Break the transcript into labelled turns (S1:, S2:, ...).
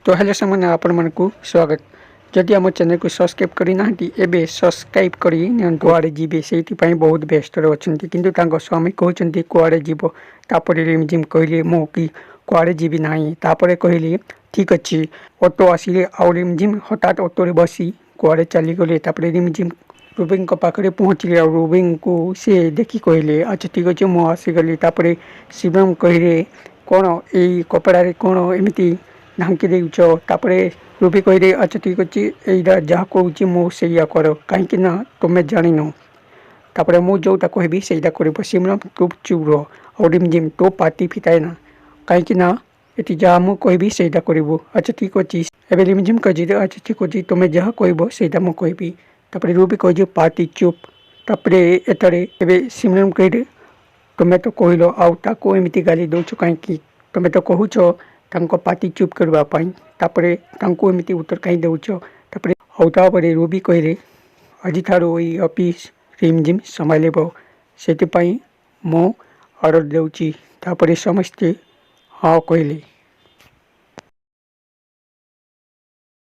S1: तो हेलो सामान आपण मन को स्वागत। जदि आम चैनल को सब्सक्राइब करना एबे सब्सक्राइब करी कुआड़े जीवे से बहुत व्यस्त अच्छा किंतु स्वामी कहते कुआड़े जीव तापर रिमझिम कहले मो कि कुआड़े जीवी ना तापर कहले ठीक अच्छे ऑटो आसिले आउ रिमझिम हठात ऑटो बसी कुआड़े चलीगले रिमझिम रुबिन पाखे पहुँचले और रुबिन को सी देखी कहले अच्छा ठीक अच्छे मु आसीगली शिवम कहले कौन यही कपड़ा कौन एमती ढांकी देउछ तापरे रूबी कहले अच्छा ठीक अच्छे यहीटा जहाँ कहूँ मुझे कर कहीं तुम्हें जान तापर मु जोटा कहबी से सिमरन तू चुप रह और रिमझिम तो पार्टी फिटाए ना कहीं ये जहाँ मुझे कहबी से करू अच्छा ठीक अच्छे एवं रिमझिम कह अच्छा ठीक अच्छे तुम्हें जहाँ कहब से कहबी तापर रूबी कह पार्टी चुप तापर एवं सिमरन कहले तुम्हें तो कहल आउ एमती गाली दौच कहीं तुम्हें तो कहूच पार्टी चुप करवाई एमती उत्तर कहीं दौच तापर रूबी कहले आज ठारू ऑफिस रिमझिम संभाल से मु ऑर्डर दूची समस्ते हाँ कहले।